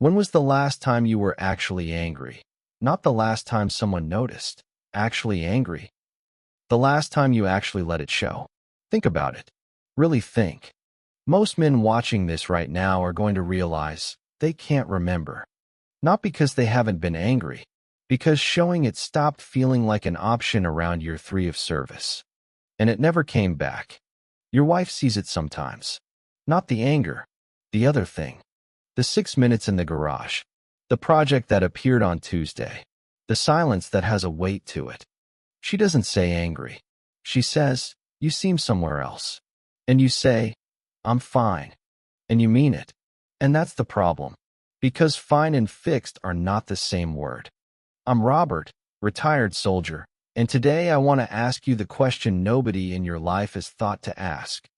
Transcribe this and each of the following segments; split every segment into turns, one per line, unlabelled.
When was the last time you were actually angry? Not the last time someone noticed. Actually angry. The last time you actually let it show. Think about it. Really think. Most men watching this right now are going to realize they can't remember. Not because they haven't been angry, because showing it stopped feeling like an option around year 3 of service. And it never came back. Your wife sees it sometimes. Not the anger, the other thing. The 6 minutes in the garage. The project that appeared on Tuesday. The silence that has a weight to it. She doesn't say angry. She says, "You seem somewhere else." And you say, "I'm fine." And you mean it. And that's the problem. Because fine and fixed are not the same word. I'm Robert, retired soldier, and today I want to ask you the question nobody in your life has thought to ask.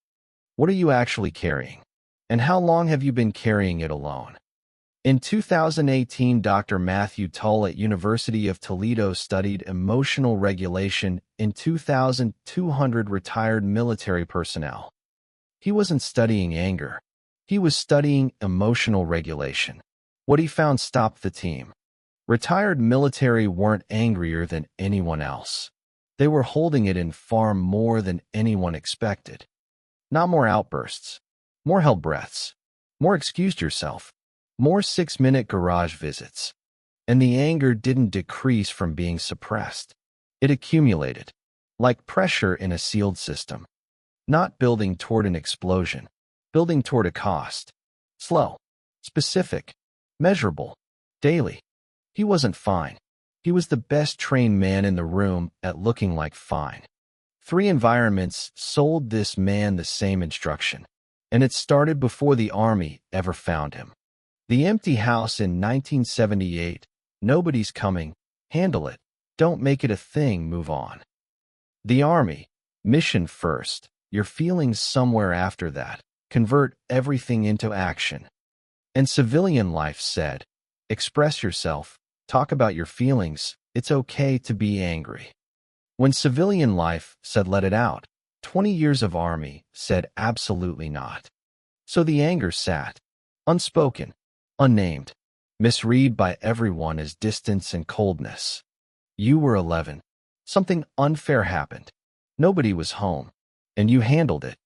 What are you actually carrying? And how long have you been carrying it alone? In 2018, Dr. Matthew Tull at University of Toledo studied emotional regulation in 2,200 retired military personnel. He wasn't studying anger. He was studying emotional regulation. What he found stopped the team. Retired military weren't angrier than anyone else. They were holding it in far more than anyone expected. Not more outbursts. More held breaths. More excused yourself. More 6-minute garage visits. And the anger didn't decrease from being suppressed. It accumulated, like pressure in a sealed system. Not building toward an explosion, building toward a cost. Slow, specific, measurable, daily. He wasn't fine. He was the best trained man in the room at looking like fine. 3 environments sold this man the same instruction. And it started before the Army ever found him. The empty house in 1978, nobody's coming, handle it, don't make it a thing, move on. The Army, mission first, your feelings somewhere after that, convert everything into action. And civilian life said, express yourself, talk about your feelings, it's okay to be angry. When civilian life said let it out, 20 years of Army said absolutely not. So the anger sat, unspoken, unnamed, misread by everyone as distance and coldness. You were 11. Something unfair happened. Nobody was home, and you handled it.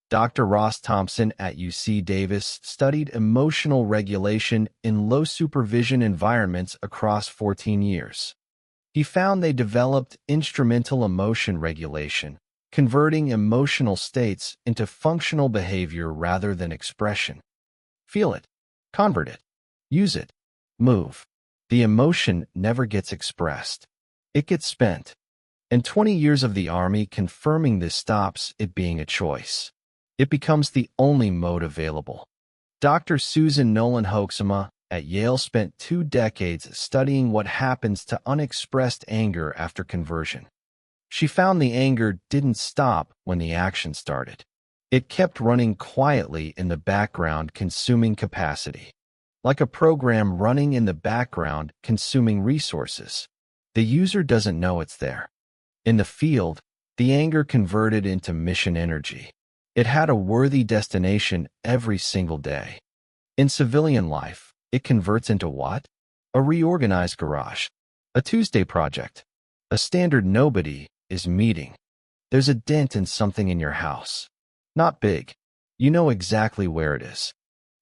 Dr. Ross Thompson at UC Davis studied emotional regulation in low supervision environments across 14 years. He found they developed instrumental emotion regulation, converting emotional states into functional behavior rather than expression. Feel it, convert it, use it, move. The emotion never gets expressed. It gets spent. And 20 years of the Army confirming this stops it being a choice. It becomes the only mode available. Dr. Susan Nolan Hoeksema at Yale spent 2 decades studying what happens to unexpressed anger after conversion. She found the anger didn't stop when the action started. It kept running quietly in the background, consuming capacity. Like a program running in the background, consuming resources. The user doesn't know it's there. In the field, the anger converted into mission energy. It had a worthy destination every single day. In civilian life, it converts into what? A reorganized garage. A Tuesday project. A standard nobody is meeting. There's a dent in something in your house. Not big. You know exactly where it is.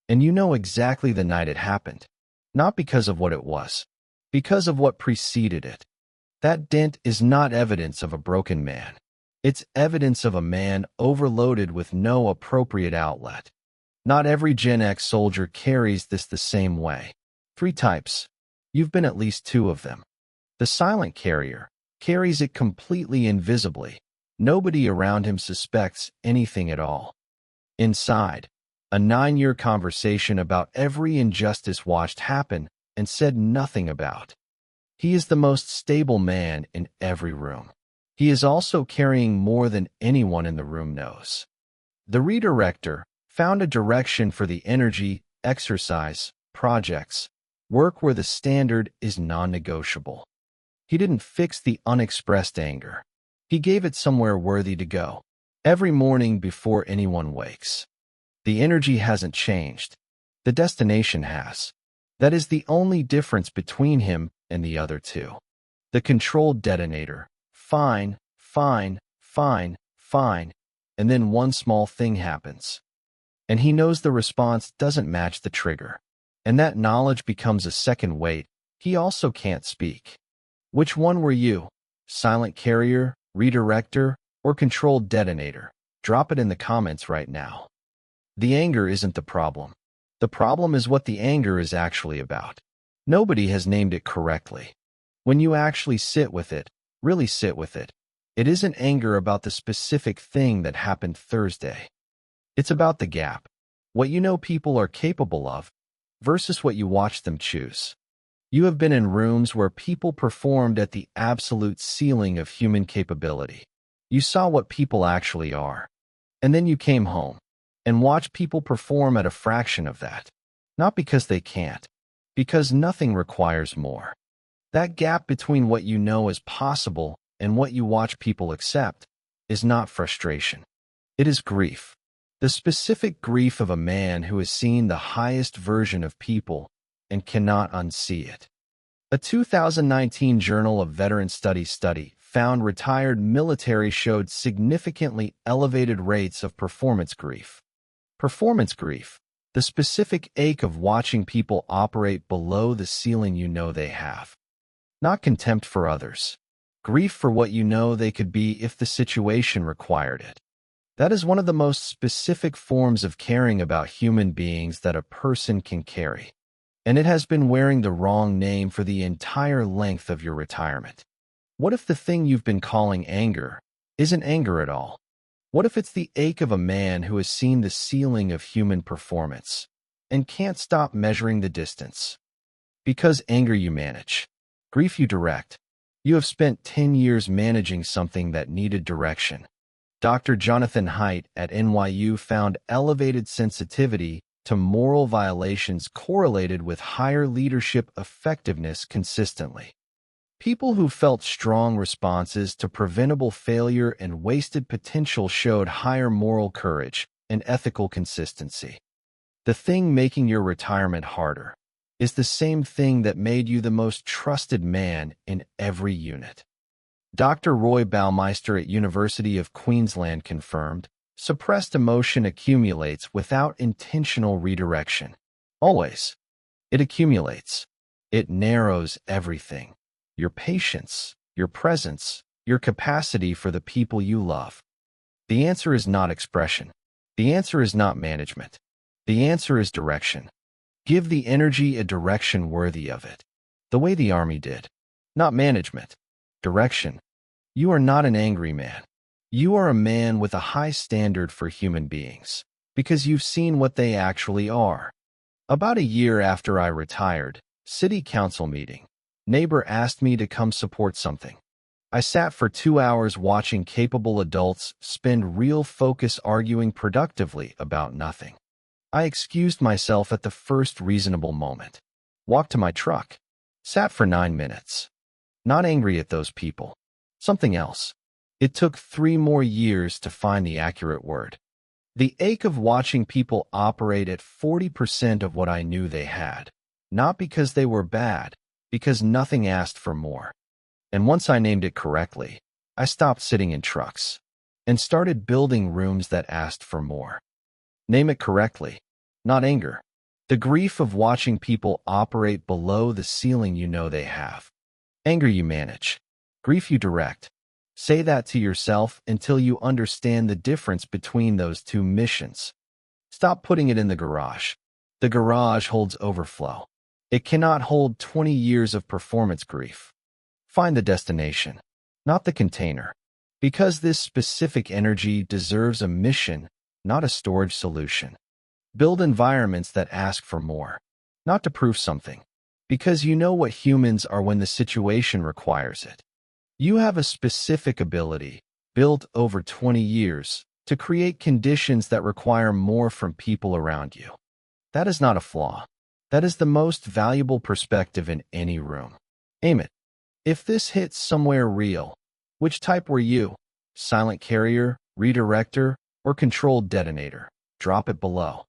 And you know exactly the night it happened. Not because of what it was. Because of what preceded it. That dent is not evidence of a broken man. It's evidence of a man overloaded with no appropriate outlet. Not every Gen X soldier carries this the same way. 3 types. You've been at least 2 of them. The silent carrier carries it completely invisibly. Nobody around him suspects anything at all. Inside, a 9-year conversation about every injustice watched happen and said nothing about. He is the most stable man in every room. He is also carrying more than anyone in the room knows. The redirector found a direction for the energy, exercise, projects, work where the standard is non-negotiable. He didn't fix the unexpressed anger. He gave it somewhere worthy to go. Every morning before anyone wakes. The energy hasn't changed. The destination has. That is the only difference between him and the other two. The controlled detonator. Fine, fine, fine, fine. And then one small thing happens. And he knows the response doesn't match the trigger. And that knowledge becomes a second weight. He also can't speak. Which one were you? Silent carrier, redirector, or controlled detonator? Drop it in the comments right now. The anger isn't the problem. The problem is what the anger is actually about. Nobody has named it correctly. When you actually sit with it, really sit with it, it isn't anger about the specific thing that happened Thursday. It's about the gap. What you know people are capable of versus what you watch them choose. You have been in rooms where people performed at the absolute ceiling of human capability. You saw what people actually are. And then you came home and watched people perform at a fraction of that. Not because they can't, because nothing requires more. That gap between what you know is possible and what you watch people accept is not frustration. It is grief. The specific grief of a man who has seen the highest version of people and cannot unsee it. A 2019 Journal of Veteran Studies study found retired military showed significantly elevated rates of performance grief. Performance grief, the specific ache of watching people operate below the ceiling you know they have. Not contempt for others. Grief for what you know they could be if the situation required it. That is one of the most specific forms of caring about human beings that a person can carry. And it has been wearing the wrong name for the entire length of your retirement. What if the thing you've been calling anger isn't anger at all? What if it's the ache of a man who has seen the ceiling of human performance and can't stop measuring the distance? Because anger you manage, grief you direct. You have spent 10 years managing something that needed direction. Dr. Jonathan Haidt at NYU found elevated sensitivity to moral violations correlated with higher leadership effectiveness consistently. People who felt strong responses to preventable failure and wasted potential showed higher moral courage and ethical consistency. The thing making your retirement harder is the same thing that made you the most trusted man in every unit. Dr. Roy Baumeister at University of Queensland confirmed, suppressed emotion accumulates without intentional redirection. Always. It accumulates. It narrows everything. Your patience, your presence, your capacity for the people you love. The answer is not expression. The answer is not management. The answer is direction. Give the energy a direction worthy of it. The way the Army did. Not management. Direction. You are not an angry man. You are a man with a high standard for human beings, because you've seen what they actually are. About a year after I retired, city council meeting, neighbor asked me to come support something. I sat for 2 hours watching capable adults spend real focus arguing productively about nothing. I excused myself at the first reasonable moment. Walked to my truck. Sat for 9 minutes. Not angry at those people. Something else. It took 3 more years to find the accurate word. The ache of watching people operate at 40% of what I knew they had. Not because they were bad, because nothing asked for more. And once I named it correctly, I stopped sitting in trucks and started building rooms that asked for more. Name it correctly, not anger. The grief of watching people operate below the ceiling you know they have. Anger you manage. Grief you direct. Say that to yourself until you understand the difference between those two missions. Stop putting it in the garage. The garage holds overflow. It cannot hold 20 years of performance grief. Find the destination, not the container. Because this specific energy deserves a mission, not a storage solution. Build environments that ask for more, not to prove something. Because you know what humans are when the situation requires it. You have a specific ability, built over 20 years, to create conditions that require more from people around you. That is not a flaw. That is the most valuable perspective in any room. Aim it. If this hits somewhere real, which type were you? Silent carrier, redirector, or controlled detonator? Drop it below.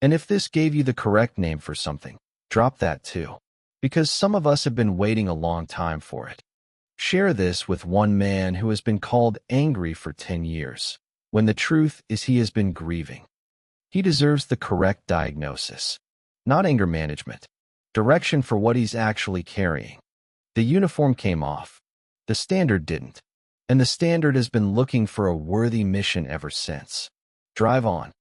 And if this gave you the correct name for something, Drop that too. Because some of us have been waiting a long time for it. Share this with one man who has been called angry for 10 years, when the truth is he has been grieving. He deserves the correct diagnosis, not anger management, direction for what he's actually carrying. The uniform came off. The standard didn't. And the standard has been looking for a worthy mission ever since. Drive on.